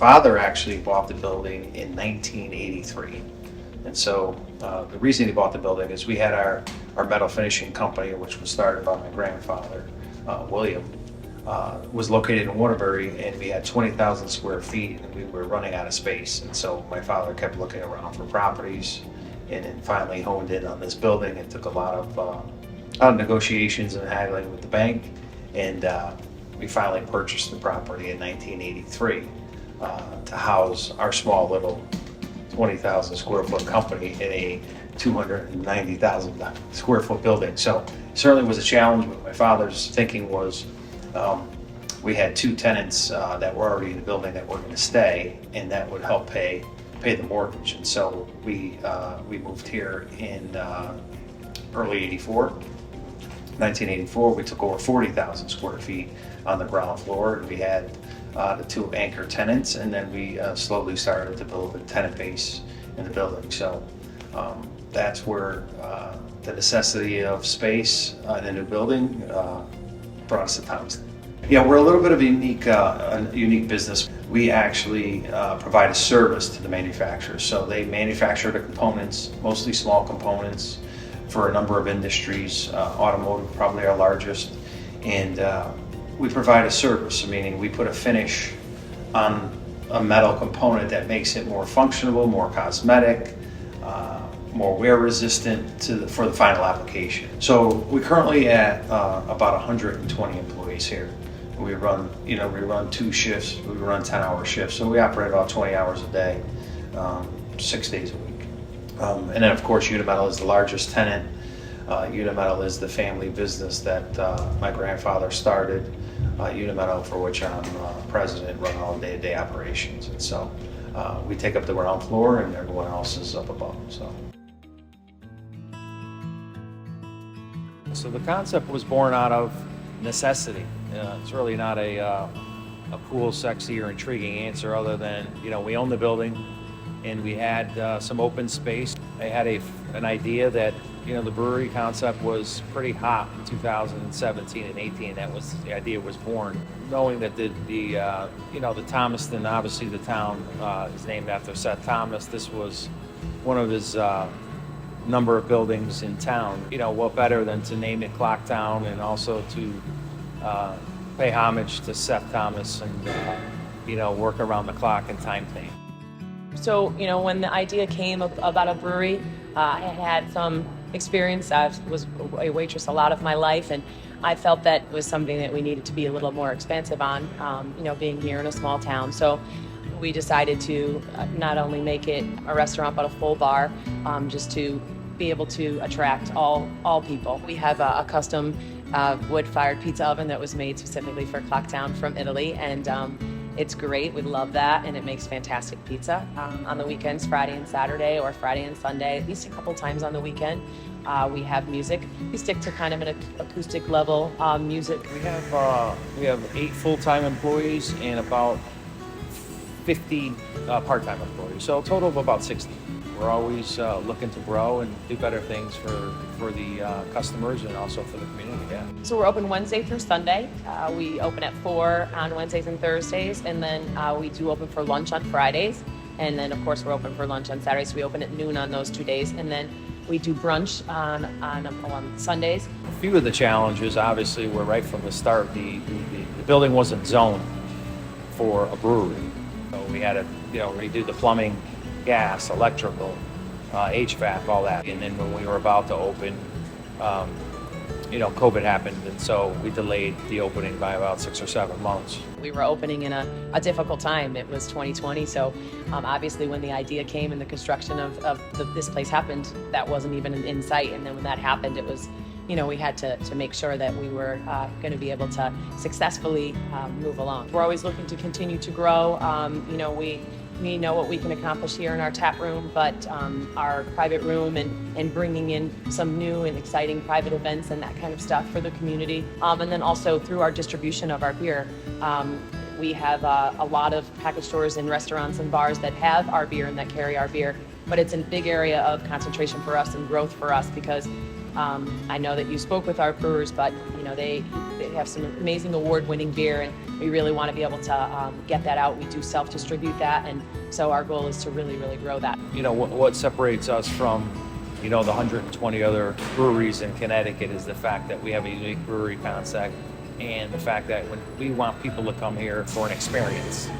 father actually bought the building in 1983. And so the reason he bought the building is we had our metal finishing company, which was started by my grandfather, William, was located in Waterbury, and we had 20,000 square feet, and we were running out of space. And so my father kept looking around for properties, and then finally honed in on this building. It took a lot of negotiations and haggling with the bank, and we finally purchased the property in 1983 to house our small little 20,000 square foot company in a 290,000 square foot building. So certainly was a challenge, but my father's thinking was we had two tenants that were already in the building that were going to stay, and that would help pay the mortgage. And so we moved here in early 1984. We took over 40,000 square feet on the ground floor, and we had the two anchor tenants, and then we slowly started to build a tenant base in the building. So that's where the necessity of space in a new building brought us to Thomaston. Yeah, we're a little bit of a unique business. We actually provide a service to the manufacturers. So they manufacture the components, mostly small components, for a number of industries, automotive probably our largest, and we provide a service, meaning we put a finish on a metal component that makes it more functional, more cosmetic, more wear resistant for the final application. So we're currently at about 120 employees here. We run 2 shifts, we run 10-hour shifts, so we operate about 20 hours a day, 6 days a week. And then of course Unimetal is the largest tenant. Unimetal is the family business that my grandfather started, Unimetal, for which I'm president, run all day-to-day operations. And so we take up the ground floor and everyone else is up above. So the concept was born out of necessity. It's really not a cool, sexy, or intriguing answer other than, we own the building and we had some open space. I had an idea that, the brewery concept was pretty hot in 2017 and 18. The idea was born. Knowing that the Thomaston, obviously the town is named after Seth Thomas. This was one of his number of buildings in town. What better than to name it Clock Town and also to pay homage to Seth Thomas and, work around the clock and time thing. So, when the idea came about a brewery, I had some experience. I was a waitress a lot of my life, and I felt that was something that we needed to be a little more expansive on, being here in a small town. So we decided to not only make it a restaurant, but a full bar, just to be able to attract all people. We have a custom wood-fired pizza oven that was made specifically for Clocktown from Italy, and it's great. We love that, and it makes fantastic pizza on the weekends, Friday and Saturday, or Friday and Sunday, at least a couple times on the weekend. We have music. We stick to kind of an acoustic level music. We have 8 full-time employees and about 50 part-time employees, so a total of about 60. We're always looking to grow and do better things for the customers and also for the community. Yeah. So we're open Wednesday through Sunday. We open at 4 on Wednesdays and Thursdays, and then we do open for lunch on Fridays. And then of course we're open for lunch on Saturdays. We open at noon on those 2 days, and then we do brunch on Sundays. A few of the challenges obviously were right from the start. The building wasn't zoned for a brewery, so we had to redo the plumbing, gas, electrical, HVAC, all that. And then when we were about to open, COVID happened, and so we delayed the opening by about 6 or 7 months. We were opening in a difficult time. It was 2020, so obviously when the idea came and the construction of this place happened, that wasn't even in sight. And then when that happened, it was, we had to make sure that we were going to be able to successfully move along. We're always looking to continue to grow. We know what we can accomplish here in our tap room, but our private room and bringing in some new and exciting private events and that kind of stuff for the community. And then also through our distribution of our beer. We have a lot of package stores and restaurants and bars that have our beer and that carry our beer, but it's a big area of concentration for us and growth for us because I know that you spoke with our brewers, but they have some amazing award-winning beer, and we really want to be able to get that out. We do self-distribute that, and so our goal is to really, really grow that. What separates us from the 120 other breweries in Connecticut is the fact that we have a unique brewery concept, and the fact that when we want people to come here for an experience.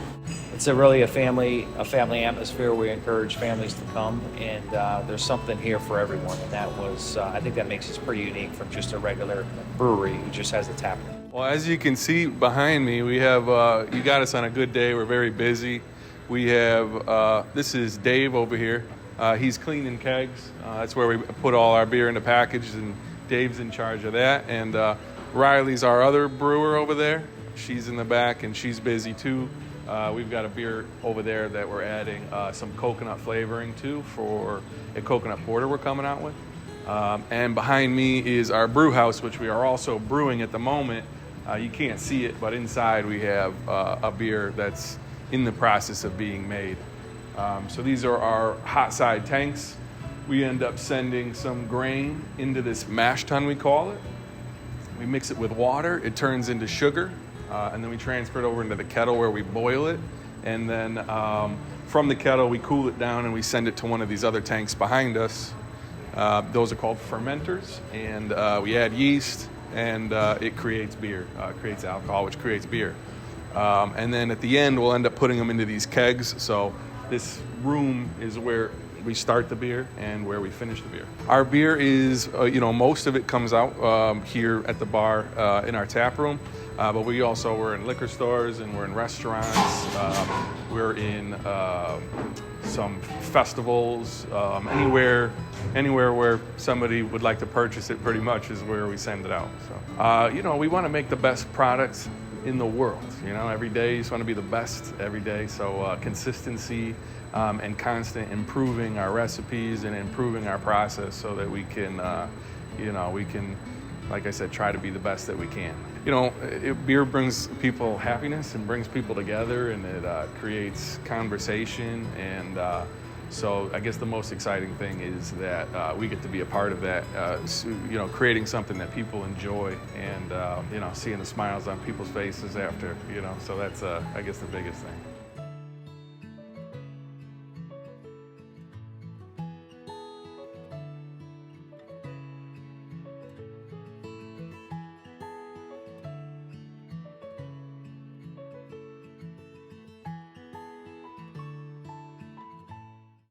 It's really a family atmosphere. We encourage families to come, and there's something here for everyone. And that was, I think that makes us pretty unique from just a regular brewery who just has a tap room. Well, as you can see behind me, we have, you got us on a good day. We're very busy. We have, this is Dave over here. He's cleaning kegs. That's where we put all our beer in the package, and Dave's in charge of that. And Riley's our other brewer over there. She's in the back, and she's busy too. We've got a beer over there that we're adding some coconut flavoring to for a coconut porter we're coming out with. And behind me is our brew house, which we are also brewing at the moment. You can't see it, but inside we have a beer that's in the process of being made. So these are our hot side tanks. We end up sending some grain into this mash tun, we call it. We mix it with water, it turns into sugar. And then we transfer it over into the kettle where we boil it. And then from the kettle, we cool it down and we send it to one of these other tanks behind us. Those are called fermenters. And we add yeast, and it creates beer, creates alcohol, which creates beer. And then at the end, we'll end up putting them into these kegs. So this room is where we start the beer and where we finish the beer. Our beer is, most of it comes out here at the bar in our tap room. But we're in liquor stores, and we're in restaurants. We're in some festivals. Anywhere where somebody would like to purchase it, pretty much is where we send it out. So, we want to make the best products in the world. Every day you just want to be the best every day. So consistency and constant improving our recipes and improving our process so that we can, like I said, try to be the best that we can. Beer brings people happiness and brings people together, and it creates conversation. And so I guess the most exciting thing is that we get to be a part of that, creating something that people enjoy, and, seeing the smiles on people's faces after, so that's, I guess, the biggest thing.